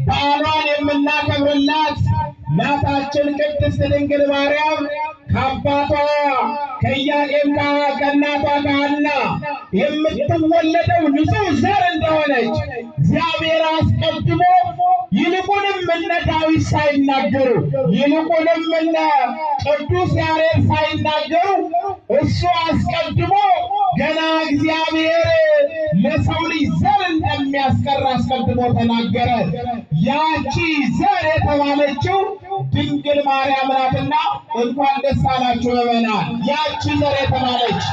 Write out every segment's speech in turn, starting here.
በዓሏን የምናከብርላት እናታችን ቅድስት ድንግል ማርያም ከአባቷ ከኢያቄም ከእናቷ ከሐና የምትወለደው ንጹሕ ዘር እንደሆነች እግዚአብሔር አስቀድሞ ይልቁንም እነ ዳዊት ሳይናገሩ ይልቁንም እነ ቅዱስ ያሬድ ሳይናገሩ እሱ አስቀድሞ ገና እግዚአብሔር ለሰው ልጅ ዘር እንደሚያስቀር አስቀድሞ ተናገረ። ያቺ ዘር የተባለችው ድንግል ማርያም ናትና እንኳን ደስ አላችሁ ምእመናን። ያቺ ዘር የተባለች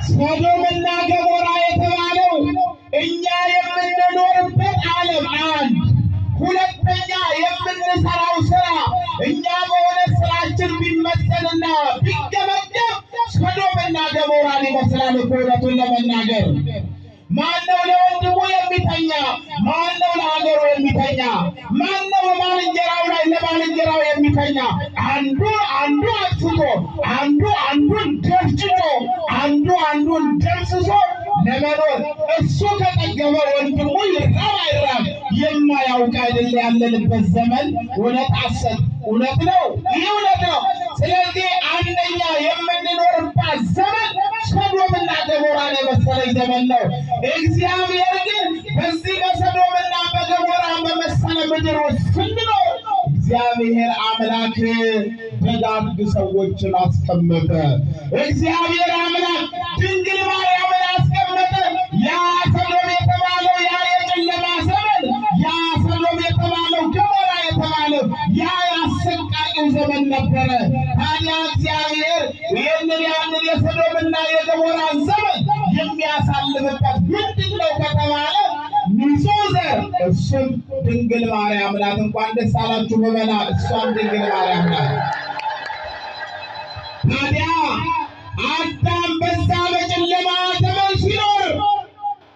ሶዶምና ገሞራ የተባለው እኛ የምንኖርበት ዓለም አንድ፣ ሁለተኛ የምንሰራው ስራ እኛ በእውነት ስራችን ቢመሰልና ቢገመገም ሶዶምና ገሞራን ይመስላል እኮ እውነቱን ለመናገር። ማነው ለወንድሙ የሚተኛ? ማነው ለሀገሩ የሚተኛ? ማነው በባልንጀራው ላይ ለባልንጀራው የሚተኛ? አንዱ አጥፍቶ አንዱ አንዱን ደፍጭቶ አንዱ አንዱን ደምስሶ ለመኖር እሱ ከጠገበ ወንድሙ ይራብ አይራብ የማያውቅ አይደል ያለንበት ዘመን። እውነት ሐሰት እውነት ነው፣ ይህ እውነት ነው። ስለዚህ አንደኛ የምንኖርባት ዘመን ሶዶምና ገሞራን የመሰለች ዘመን ነው። እግዚአብሔር ግን በዚህ በሶዶምና በገሞራ በመሰለ ምድር ውስጥ ስንኖር እግዚአብሔር አምላክ ደጋግ ሰዎችን አስቀመጠ። እግዚአብሔር አምላክ ድንግል ማርያምን አስቀመጠ። ያ ሶዶም የተባለው ያ የጨለማ ዘመን፣ ያ ሶዶም የተባለው ገሞራ የተባለው ያ አሰቃቂው ዘመን ነበረ። ታዲያ እግዚአብሔር ያንን የሶዶምና የገሞራን ዘመን የሚያሳልፍበት ምንድን ነው ከተባለ ንጹሕ ዘር፣ እሱም ድንግል ማርያም ናት። እንኳን ደስ አላችሁ ምእመናን፣ እሷም ድንግል ማርያም ናት። ታዲያ አዳም በዛ በጨለማ ዘመን ሲኖር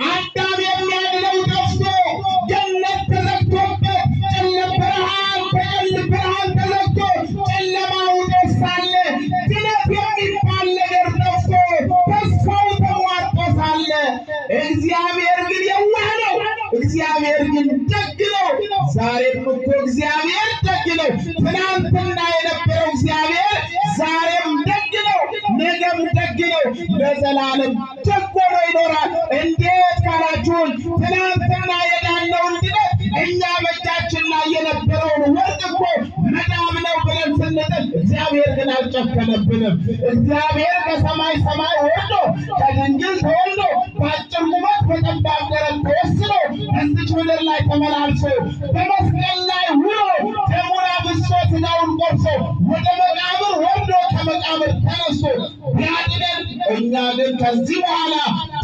አዳም የሚያድነው ጠፍቶ ገነት ተዘግቶበት ብርሃን ተዘግቶ ጨለማው ሳለ ድነት የሚባል ነገር ጠፍቶ ተስፋው ተሟጦ ሳለ እግዚአብሔር ግን የዋህ ነው። እግዚአብሔር ግን ደግ ነው። ዛሬም እኮ እግዚአብሔር ደግ ነው። ትናንትና የነበረው እግዚአብሔር ዛሬም ደግ ነው፣ ነገም ደግ ነው፣ ለዘላለም ደግ ሆኖ ይኖራል። እንዴት ካላችሁን ትናንትና የዳነውን ድነት እኛ በእጃችን ላይ የነበረውን ወርቅ እኮ መዳብ ነው ብለን ስንጥል እግዚአብሔር ግን አልጨከነብንም። እግዚአብሔር ከሰማይ ሰማይ ወርዶ ከድንግል ተወልዶ በአጭር ቁመት በጠባብ ደረት ተወስኖ በዚች ምድር ላይ ተመላልሶ በመስቀል ላይ ውሎ ደሙን አፍስሶ ሥጋውን ቆርሶ ወደ መቃብር ወርዶ ከመቃብር ተነስቶ ቢያድነን፣ እኛ ግን ከዚህ በኋላ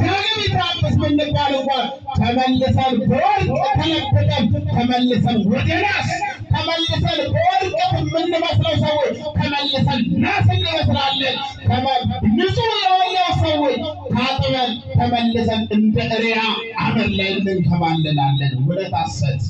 ዳግም ይታበስ ብንባል እንኳን ተመልሰን በወርቅ ተለብጠን ተመልሰን ወደ ናስ ተመልሰን በወርቅ የምንመስለው ሰዎች ተመልሰን ናስ እንመስላለን። ንጹሕ የሆነው ሰዎች ታጥበን ተመልሰን እንደ እሪያ አመድ ላይ እንንከባለላለን። እውነት ሐሰት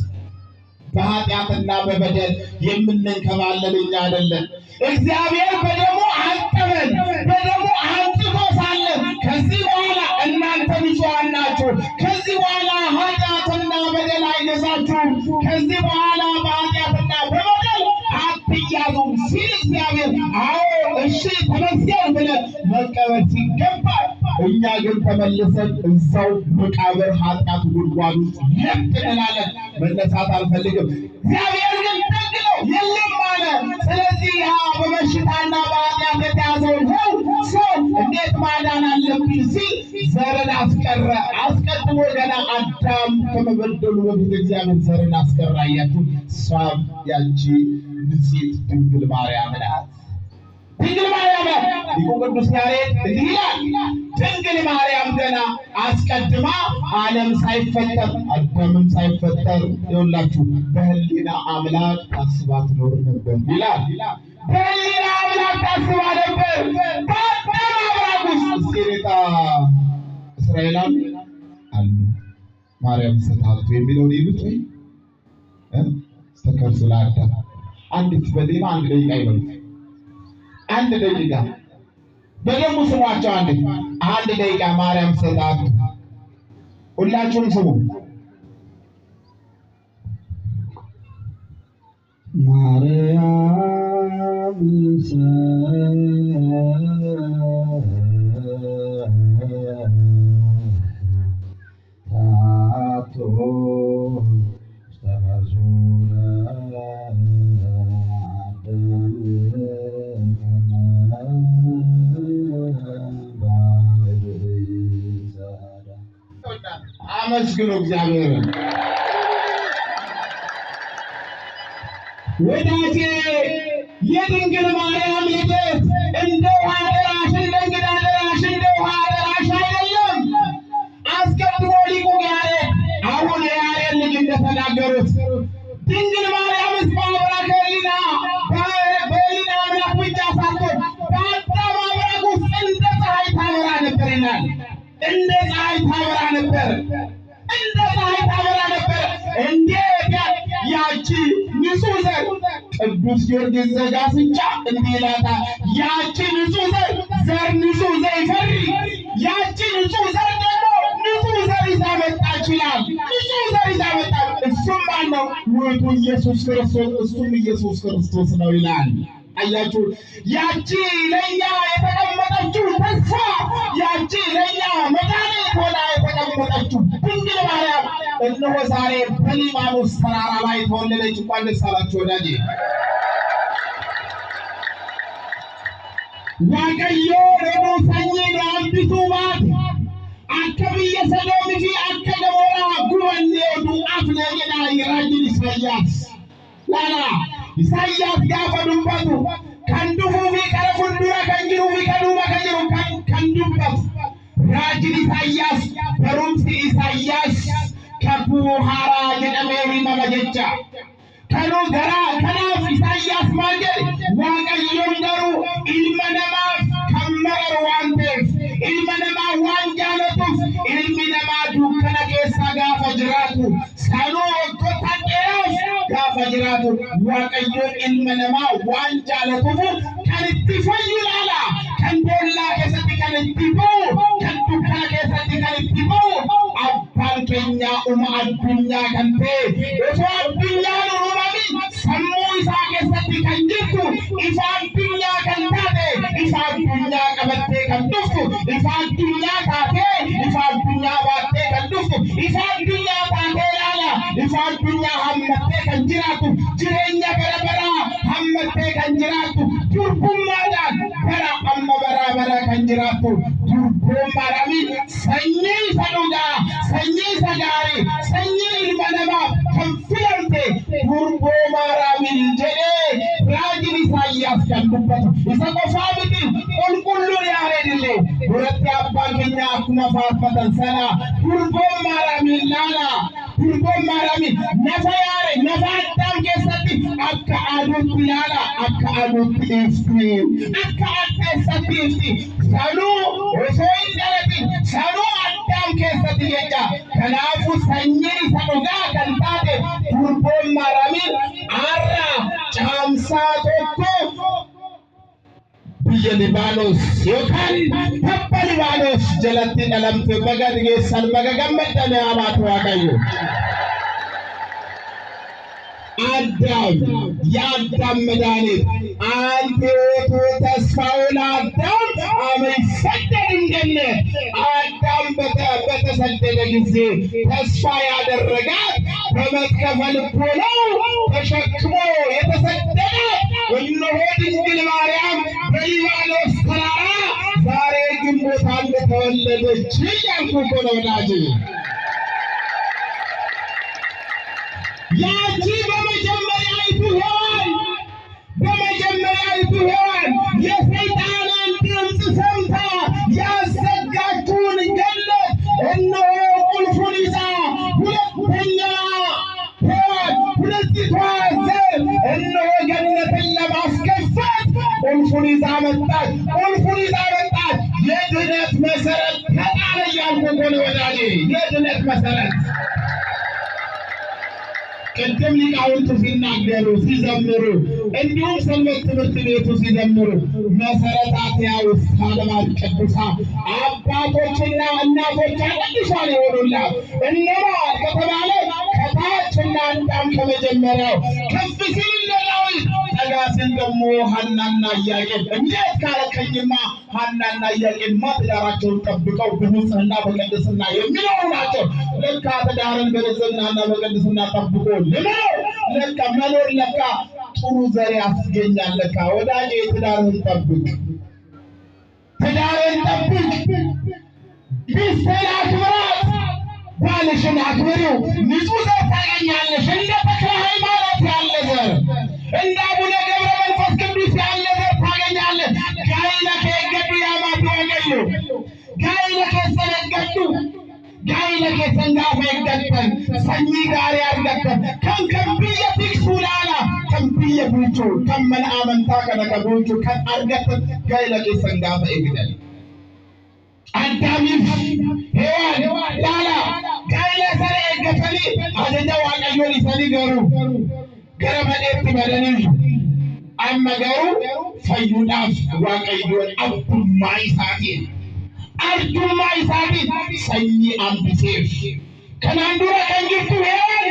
በኃጢአትና በበደል የምንንከባለል እኛ አይደለን። እግዚአብሔር በደሙ አጠበን፣ በደሙ አንጽቶ ሳለ ከዚህ በኋላ እናንተ ንጹሐን ናችሁ፣ ከዚህ በኋላ ኃጢአትና በደል አይገዛችሁም፣ ከዚህ በኋላ በኃጢአትና በበደል አትያዙም ሲል እግዚአብሔር አዎ እሺ ተመስገን ብለን መቀበል ሲገባል፣ እኛ ግን ተመልሰን እዛው መቃብር ኃጢአት ጉድጓድ ውስጥ ለጥ እንላለን። መነሳት አልፈልግም። እግዚአብሔር ግን ደግ ነው፣ የለም አለ። ስለዚህ ያ በበሽታና በኃጢአት የተያዘውን ሰው እንዴት ማዳን አለብኝ ሲል ዘርን አስቀረ። አስቀድሞ ገና አዳም ከመበደሉ በፊት እግዚአብሔር ዘርን አስቀረ። አያችሁ፣ እሷም ያቺ ንጽሕት ድንግል ማርያም ናት። ድንግል ማርያም ሊቁ ቅዱስ ያሬድ እንዲህ ይላል፣ ድንግል ማርያም ገና አስቀድማ ዓለም ሳይፈጠር አዳምም ሳይፈጠር ይኸውላችሁ በሕሊና አምላክ ታስባ ትኖር ነበር ይላል። በሕሊና አምላክ ታስባ ነበር። በአዳም አብራክ ውስጥ ሴሬታ እስራኤላን አሉ ማርያም ሰታቱ የሚለውን ይሉት ወይ ስተከርሱ ለአዳም አንዲት በሌላ አንድ ደቂቃ ይበሉት። አንድ ደቂቃ በደሙ ስሟቸው። አንድ ደቂቃ ማርያም ሰጣቱ። ሁላችሁም ስሙ። ማርያም አመስግኑ እግዚአብሔርን። ወዳጄ የድንግል ማርያም ልደት እንደ ውሃ ደራሽ እንደ እንግዳ ደራሽ እንደ ውሃ ደራሽ አይደለም። አስቀድሞ ሊቁ ያሬድ አሁን የያሬድ ልጅ እንደተናገሩት ድንግል ማርያምስ በአብራከ ሕሊና በሕሊና አምላክ ብቻ ሳትሆን በአዳም አብራክ ውስጥ እንደ ፀሐይ ታበራ ነበር ይላል። እንደ ፀሐይ ታበራ ነበር፣ እንደ ፀሐይ ታበራ ነበር። እንዴት ያቺ ንጹሕ ዘር ቅዱስ ጊዮርጊስ ዘጋስጫ እንዲህ ይላታል። ያቺ ንጹሕ ዘር ንጹሕ ዘይፈሪ ያቺ ንጹሕ ዘር ደግሞ ንጹሕ ዘር ይዛ መጣች ይላል። ንጹሕ ዘር ይዛ መጣች። እሱም ማነው? ውእቱ ኢየሱስ ክርስቶስ፣ እሱም ኢየሱስ ክርስቶስ ነው ይላል። አያችሁ፣ ያቺ ለኛ የተቀመጠችው ተስፋ፣ ያቺ ለኛ መድኃኒት ሆና የተቀመጠችው ድንግል ማርያም እነሆ ዛሬ በሊባኖስ ተራራ ላይ ተወለደች። እንኳን ደስ አላችሁ ወዳጄ። ዋቀዮ ለሞ ሰኝ ለአንቢቱ ባት አከብየ ሰዶም ፊ አከ ገሞራ ጉበኔ ዱአፍ ነገዳ ይራጅን ኢሳያስ ላላ ኢሳያስ ጋፈ ዱበቱ ከንዱፉ ፊ ከረ ፉልዱራ ከንጅሩ ፊ ከዱበ ከጅሩ ከንዱበት ራጅን ኢሳያስ በሩምሲ ኢሳያስ ከቡሃራ ጀደሜሪ መመጀቻ ከኑ ገራ ከናፍ ኢሳያስ ማንጀል ዋቀዮን ገሩ ኢልመ ነማፍ ከመረር ዋንቴፍ ኢልመ ነማ ዋንጃለቱፍ ኢልሚ ነማ ዱከነ ኬሳ ጋፈ ጅራቱ ሰኑ ወጎታ ቄራፍ ጋፈ ጅራቱ ዋቀዮን ኢልመ ነማ ዋንጃለቱፉ ከንቲ ፈዩ ላላ ከንቦላ ኬሰቲ ከንቲ በው ከንዱከነ ኬሰቲ ከንቲ በው አባን ኬኛ ኡማ አዱኛ ከንቴ እሶ አዱኛ ኑሩማሚ ሰሙ ኢሳ ኬሰቲ ከንጅቱ ኢሳ አዱኛ ከንታቴ ኢሳ አዱኛ ቀበቴ ከንዱፍቱ ኢሳ አዱኛ ታቴ ኢሳ አዱኛ ባቴ ከንዱፍቱ ኢሳ አዱኛ ታቴ ላላ ኢሳ አዱኛ ሀመቴ ከንጅራቱ ጅሬኛ በረበራ ሀመቴ ከንጅራቱ ቱርኩማዳን በራ አመ በራ በራ ከንጅራቱ ቱርኩም ማራሚ ሰኚ ሰዱጋ ሰኚ ሰጋሪ ሰኚ ኢልመነማ ከንፊለምቴ ቱርቦ ማራሚ ጀዴ ራጅን ኢሳያስ ከንዱበት ኢሳ ቆፋምቲ ቁልቁሉን ያሬድሌ ሁረቲ አባን ኬኛ አኩመ ፋርፈተን ሰና ቱርቦ ማራሚ ላላ ቱርቦ ማራሚ ነፈ ያሬ ነፈ አዳም ኬሰቲ አካ አዱት ላላ አካ አዱት ኢፍቲ አካ አዱት ኢፍቲ ሰኑ ኦሶይ ደረቲ ሰኑ አዳም ኬሰቲ የጃ ከናፉ ሰኚ ሰዱጋ ከንታቴ ቱርቦ ማራሚ አራ ጫምሳ ቶኮ biyya Libaanos yookaan tabba Libaanos jalatti dhalamte baga dhigeessan baga gammadame amaatu Waaqayyo. አዳም የአዳም መድኃኒት አንተ ውእቱ ተስፋው ለአዳም አመ ይሰደድ እንደነ አዳም በተሰደደ ጊዜ ተስፋ ያደረጋት በመትከፈ ልቦናው ተሸክሞ የተሰደዳት እነሆ ድንግል ማርያም በሊባኖስ ተራራ ዛሬ ግንቦት አንድ ተወለደች እያልኩ እኮ ነው ወዳጄ። ያቺ በመጀመሪያይቱ ሔዋን የሰይጣንን ድምፅ ሰምታ ያዘጋችውን ገነት እነሆ ቁልፉን ይዛ ሁለተኛ ሔዋን ሁለቲቷ ዘር እነሆ ገነትን ለማስከፈት ቁልፉን ይዛ መጣች። ቁልፉን ይዛ መጣች። የድነት መሰረት ተጣለ እያልኩ እኮ ነው ወዳጄ። የድነት መሰረት ቅድም ሊቃውንቱ ሲናገሩ ሲዘምሩ እንዲሁም ሰንበት ትምህርት ቤቱ ሲዘምሩ መሰረታትያ ውስጥ ዓለማት ቅዱሳን አባቶችና እናቶች ቅዱሳን የሆኑላት እነማን ከተባለ ከታችና እንዳም ከመጀመሪያው ከፍ ሲል ጠጋሲን ደግሞ ሐናና ኢያቄም እንዴት ካለከኝማ ሐናና ኢያቄም ትዳራቸውን ጠብቀው በንጽህና በቅድስና የሚኖሩ ናቸው። ለካ ትዳርን በንጽህናና በቅድስና ጠብቆ ለካ መኖር ለካ ጥሩ ዘር ያስገኛል። ለካ ወዳጄ ትዳርን ጠብቅ፣ ትዳርን ጠብቅ። ሚስትህን አክብራት፣ ባልሽን አክብሪው። ንጹሕ ዘር ታገኛለሽ። እንደ ተክለ ሃይማኖት ያለ ዘር፣ እንደ አቡነ ገብረ መንፈስ ቅዱስ ያለ ዘር ታገኛለህ። ጋይለከ የገዱ ያማቱ ወገዩ ጋይለከ ሰነገዱ ጋይለከ ሰንጋፈ ይገተን ሰኚ ጋር ያርገተን ከንከብየ ፊክሱላላ ከንብየ ቡቹ ከመን አመንታ ከነከቡቹ ከአርገተን ጋይለከ ሰንጋፈ ይግደል አዳሚፍ ሄዋን ላላ ጋይለ ሰረ ይገተኒ አጀጃ ዋቀዮን ይሰኒ ገሩ ገረመዴት በደንዩ አመገሩ ፈዩዳፍ ዋቀዮን አብዱማ ይሳቲን አርጁማ ይሳቲን ሰኚ አምቢሴፍ ከናንዱራ ከንጅርቱ ሄዋን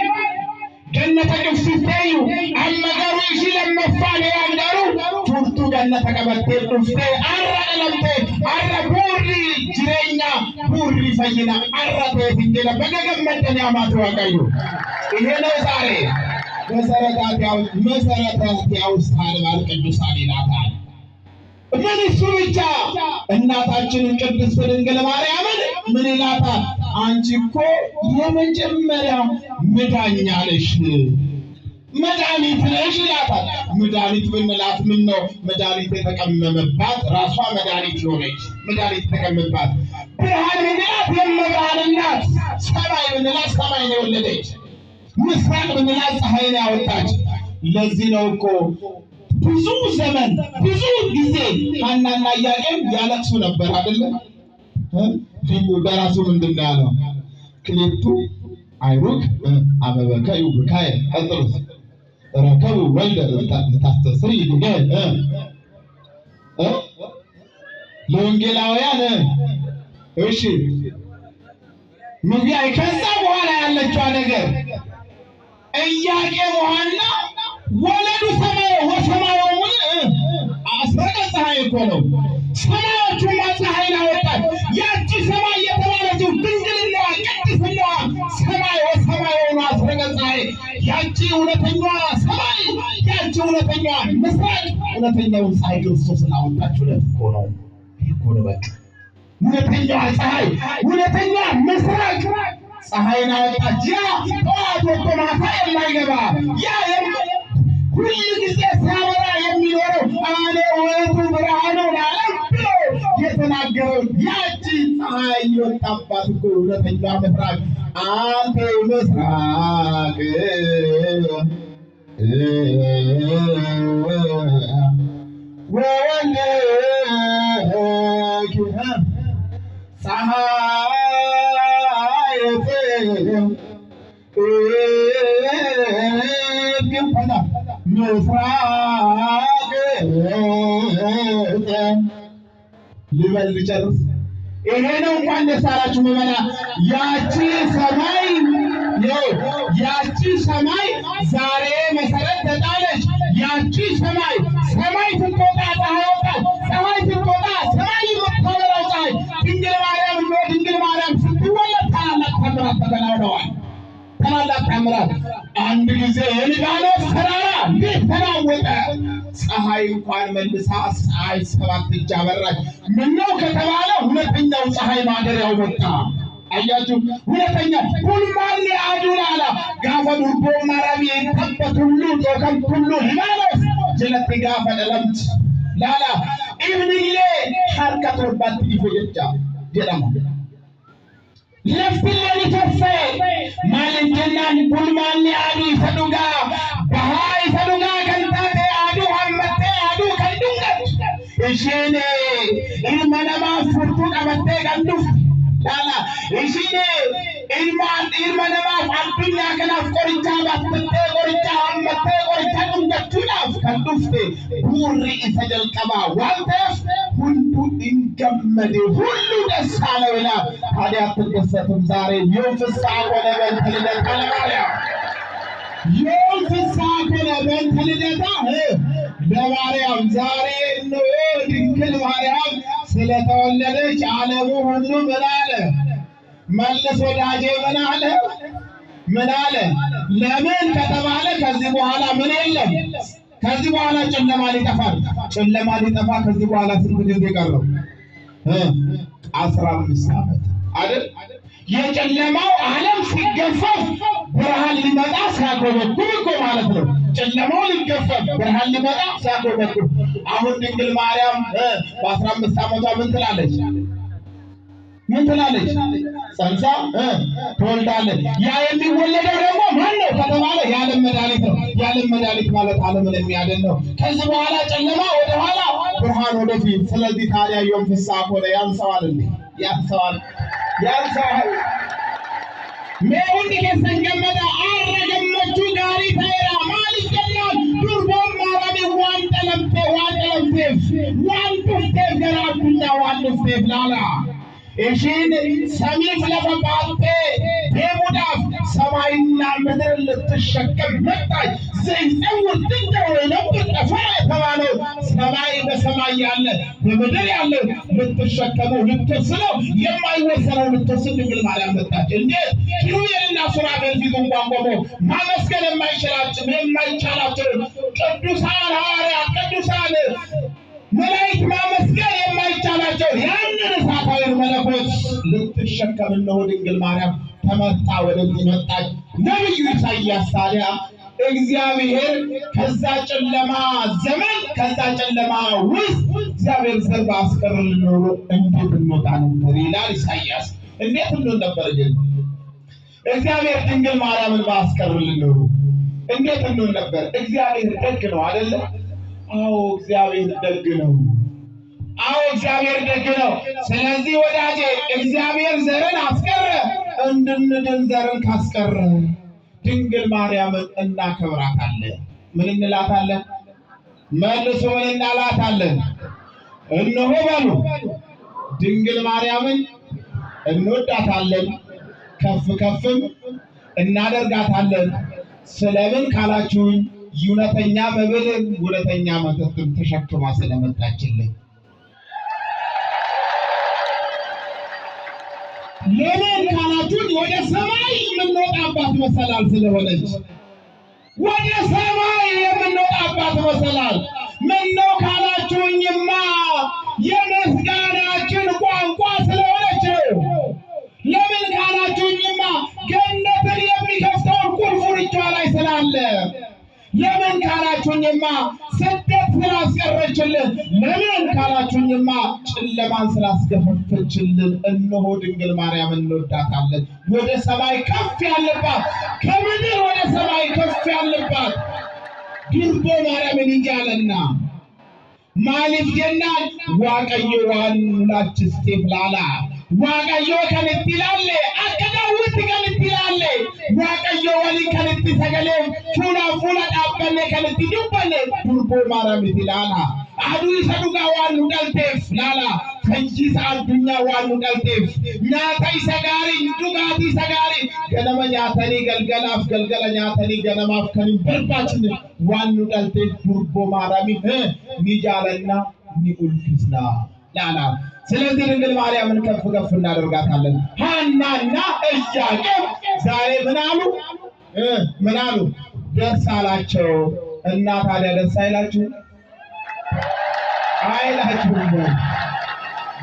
ገነተ ቅፍሲቴዩ አመገሩ እሺ ለመፋን ያንገሩ ቱርቱ ገነተ ቀበቴ ዱፍቴ አረቀለምቴ አረ ቡሪ ጅሬኛ ቡሪ ፈይና አረቴ ፍንጀለ በገገመደን ያማት ዋቀዩ ይሄ ነው ዛሬ መሰረታት ያውስጥ አልባል ቅዱሳን ይላታል። ምን እሱ ብቻ እናታችንን ቅድስት ድንግል ማርያምን ምን ይላታል? አንቺ እኮ የመጀመሪያ መዳኛ ነሽ፣ መድኃኒት ነሽ ይላታል። መድኃኒት ብንላት ምን ነው? መድኃኒት የተቀመመባት ራሷ መድኃኒት ሆነች። መድኃኒት የተቀመመባት ብርሃን ብንላት የመብርሃን እናት፣ ሰማይ ብንላት ሰማይ ነው የወለደች፣ ምስራቅ ብንላት ፀሐይ ነው ያወጣች። ለዚህ ነው እኮ ብዙ ዘመን ብዙ ጊዜ ሐናና ኢያቄም ያለቅሱ ነበር አይደለ? በራሱ ምንድን ነው ያለው? ክሌቱ አይሩክ አበበከዩ ብካየ ቀጥሉት ረከቡ ወልደ ልታስተስሪ ይገል ለወንጌላውያን እሺ መግቢያ ከዛ በኋላ ያለችው ነገር ኢያቄም ወሐና ወለዱ ሰማይ ወሰማዩ አስረቀ ፀሐይ እኮ ነው። ሰማዮቹ ፀሐይን አወጣች። ያቺ ሰማይ የተባለችው ድንግልናዋ ቅድስናዋ ሰማይ ወሰማዩ አስረቀ ፀሐይ ያቺ እውነተኛዋ ሰማይ ያቺ እውነተኛዋ ምስራቅ እውነተኛውን ፀሐይ ክርስቶስን አወጣችሁ። እኮ ነው እኮ ነው በቃ እውነተኛዋ ፀሐይ እውነተኛዋ ምስራቅ ፀሐይን አወጣች። ያ ጠዋት ወጥቶ ማታ የማይገባ ያ ሁሉ ጊዜ ሲያበራ የሚኖረው አነ ውእቱ ብርሃኑ ለዓለም ብሎ የተናገረው ያቺ ፀሐይ የወጣባት እኮ እውነተኛ ምስራቅ አንተ ምስራቅ ወወልድኪ ፀሐይት ግንፈላ ምስራቅ ልበል ልጨርስ። ይሄ ነው እንኳን ደስ አላችሁ ምዕመናን። ያቺ ሰማይ ዛሬ መሰረት ተጣለች። ያቺ ሰማይ ስትወጣ ፀሐይ ወጣች። ፀሐይ ስትወጣ ሰማይ የምታበራው ፀሐይ ድንግል ማርያም ነው። ድንግል ማርያም ስትወለድ ታላላቅ ተአምራት ተከናውነዋል። ታላላቅ ተአምራት አንድ ጊዜ የሊባኖስ ተራራ እንዴት ተናወጠ! ፀሐይ እንኳን መልሳ ፀሐይ 7 እጅ አበራች። ምነው ከተባለ ሁለተኛው ፀሐይ ማደሪያው ወጣ። አያችሁ ሁለተኛው ሁልማን አዱላላ ጋፈ ዱርቦ ማራቢ ተበቱሉ ቶከምቱሉ ሊባኖስ ጀለቲ ጋፈ ደለምት ላላ ኢብንሌ ሐርካ ተርባት ይፈጀጃ ጀዳማ ለፍትለኒ ተፈ ማለንጀናን ቡልማን አዱ ሰዱጋ በሃይ ሰዱጋ ከንታቴ አዱ ሐመቴ አዱ ከንዱንገት እሺኔ ኢልመነማ ፉርቱ ቀበቴ ቀንዱፍ ላላ እሺኔ ኢልመነማ አዱኛ ከናፍ ቆሪቻ ባትቴ ቆሪቻ ሐመቴ ቆሪቻ ዱንገቱናፍ ከንዱፍቴ ቡሪ ኢሰጀልቀባ ዋልተፍ ሁሉ እንገመዴ ሁሉ ደስ አለው ይላል። ታዲያ አትደሰትም? ዛሬ ዮም ፍስሐ ኮነ በእንተ ልደታ ለማርያም ዮም ፍስሐ ኮነ በእንተ ልደታ ለማርያም ዛሬ ነው ድንግል ማርያም ስለተወለደች ዓለሙ ሁሉ ምን አለ? መልስ ወዳጄ ምን አለ? ለምን ከተባለ ከዚህ በኋላ ምን የለም። ከዚህ በኋላ ጨለማ ሊጠፋ ከዚህ በኋላ ስንት ጊዜ ቀረው? 15 ዓመት አይደል? የጨለማው ዓለም ሲገፈፍ ብርሃን ሊመጣ ሲያጎበጉብ እኮ ማለት ነው። ጨለማው ሊገፈፍ ብርሃን ሊመጣ ሲያጎበጉብ። አሁን ድንግል ማርያም በ15 ዓመቷ ምን ትላለች? ጸንሳ ትወልዳለች። ያ የሚወለደው ደግሞ ማን ነው ከተባለ የዓለም መድኃኒት ነው። የዓለም መድኃኒት ማለት ዓለምን የሚያድን ነው። ከዚህ በኋላ ጨለማ ወደ ኋላ፣ ብርሃን ወደፊት። ስለዚህ ታዲያ ዮም ፍስሐ ሆነ። ያንሰዋል ሜሁን ከሰን ገመዳ አረገመቹ ጋሪ ታይራ ማለት ገናል ዱርቦም ማራሚ ዋን ጠለምቴ ዋን ቱፍቴ ገራዱኛ ዋን ቱፍቴ ላላ እሺን ሰሚፍ ለፈባቴ ደሙዳፍ ሰማይና ምድር ልትሸከም መጣች። ዘይጸውር ድንጋይ ነበር ተፈራ ተባለው። ሰማይ በሰማይ ያለ በምድር ያለ ልትሸከመው ልትወስነው የማይወሰነው ልትወስን ድንግል ማርያም መጣች። እንዴት? ኪሩቤልና ሱራፌል ፊት እንኳን ቆመው ማመስገን የማይቻላቸው ቅዱሳን ሐዋርያት ቅዱሳን መላእክት ማመስገን የማይቻላቸው ያንን እሳታዊ መለኮት ልትሸከም ነው ድንግል ማርያም ተመጣ ወደዚህ መጣች። ነብዩ ኢሳይያስ ታዲያ እግዚአብሔር ከዛ ጨለማ ዘመን ከዛ ጨለማ ውስጥ እግዚአብሔር ዘር ባስቀርልን ኖሮ እንዴት እንወጣ ነበር ይላል ኢሳይያስ። እንዴት እንሆን ነበር ግን እግዚአብሔር ድንግል ማርያምን ባስቀርልን ኖሮ እንዴት እንሆን ነበር? እግዚአብሔር ደግ ነው አይደለ? አዎ እግዚአብሔር ደግ ነው። ስለዚህ ወዳጄ እግዚአብሔር ዘርን አስቀረ። እንድንድን ዘርን ካስቀረ ድንግል ማርያምን እናከብራታለን። ምን እንላታለን? መልሶ ምን እንላታለን? እነሆ በሉ ድንግል ማርያምን እንወዳታለን፣ ከፍም እናደርጋታለን። ስለምን ካላችሁኝ እውነተኛ መብልን እውነተኛ መጠጥን ተሸክማ ስለመጣችልን። ለምን ካላችሁኝ ወደ ሰማይ የምንወጣባት መሰላል ስለሆነች፣ ወደ ሰማይ የምንወጣባት መሰላል። ምነው ካላችሁኝማ የምስጋናችን ቋንቋ ስለሆነች ነው። ለምን ካላችሁኝማ ገነትን የሚከፍተውን ቁልፉን እጇ ላይ ስላለ። ለምን ካላችሁኝማ ስደት ስላስቀረችልን። ለምን ካላችሁኝማ ጨለማን ስላስገፈፈችልን። እነሆ ድንግል ማርያም እንወዳታለን። ወደ ሰማይ ከፍ ያለባት ከምድር ወደ ሰማይ ከፍ ያለባት ድርቦ ማርያምን እንጃለና ማሊፍ ጀናን ዋቀዮ ዋኑላች ስቴፍላላ ዋቀዮ ከንትላለ አከዳውት ከንትላለ ዋቀዮ ወሊ ከንት ሰገሌ ፉላ ዳበነ ከንት ዱበነ ዱርቦ ማርያም ትላላ አዱ ሰዱጋ ዋኑ ዳልቴፍ ላላ ፈንጂስ አዱኛ ዋኑ ዳልቴፍ ኛታይ ሰጋሪ ዱጋቲ ሰጋሪ ገነመ ኛተኒ ገልገላፍ ገልገለ ኛተኒ ገነማፍ ከኒ በርባችን ዋኑ ዳልቴፍ ዱርቦ ማርያም ሚጃለና ኒኡልፊስና ላላ። ስለዚህ ድንግል ማርያምን ከፍ እናደርጋታለን። ሐናና ኢያቄም ዛሬ ምን አሉ? ደስ አላቸው። እና ታዲያ ደስ አይላችሁም?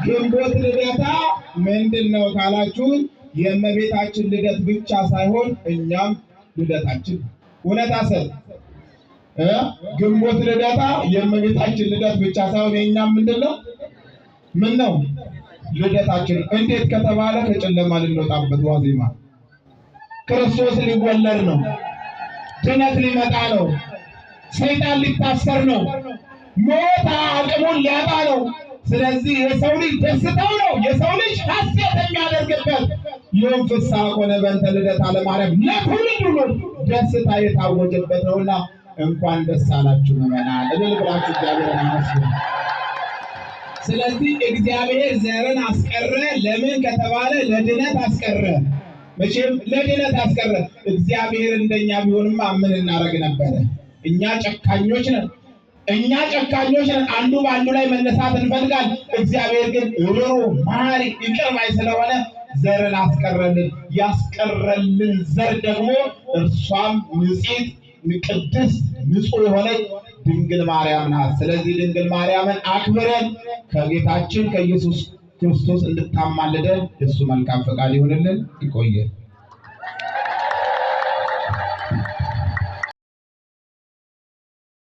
ግንቦት ልደታ ምንድነው ካላችሁ የእመቤታችን ልደት ብቻ ሳይሆን እኛም ልደታችን እውነታሰብ ግንቦት ልደታ የእመቤታችን ልደት ብቻ ሳይሆን የእኛም ምን ነው ልደታችን። እንዴት ከተባለ ከጨለማ ልንወጣበት ዋዜማ ክርስቶስ ሊወለድ ነው። ድነት ሊመጣ ነው። ሰይጣን ሊታሰር ነው። ሞት አቅሙን ሊያጣ ነው። ስለዚህ የሰው ልጅ ደስታው ነው። የሰው ልጅ ሐሴት የሚያደርግበት ዮም ፍስሐ ኮነ በእንተ ልደታ ለማርያም ለትውልድ ሁሉ ደስታ የታወጀበት ነውና እንኳን ደስ አላችሁ ምዕመናን እልል ብላችሁ እግዚአብሔርን አመስግኑ። ስለዚህ እግዚአብሔር ዘርን አስቀረ። ለምን ከተባለ ለድነት አስቀረ። መቼም ለድነት አስቀረ። እግዚአብሔር እንደኛ ቢሆንማ ምን እናደርግ ነበረ? እኛ ጨካኞች ነን። አንዱ በአንዱ ላይ መነሳት እንፈልጋለን። እግዚአብሔር ግን ሩሩ መሐሪ ይቅር ባይ ስለሆነ ዘርን አስቀረልን። ያስቀረልን ዘር ደግሞ እርሷም ንጽሕት ቅድስት ንጹሕ የሆነች ድንግል ማርያም ናት። ስለዚህ ድንግል ማርያምን አክብረን ከጌታችን ከኢየሱስ ክርስቶስ እንድታማልደን የእሱ መልካም ፈቃድ ይሁንልን። ይቆየን።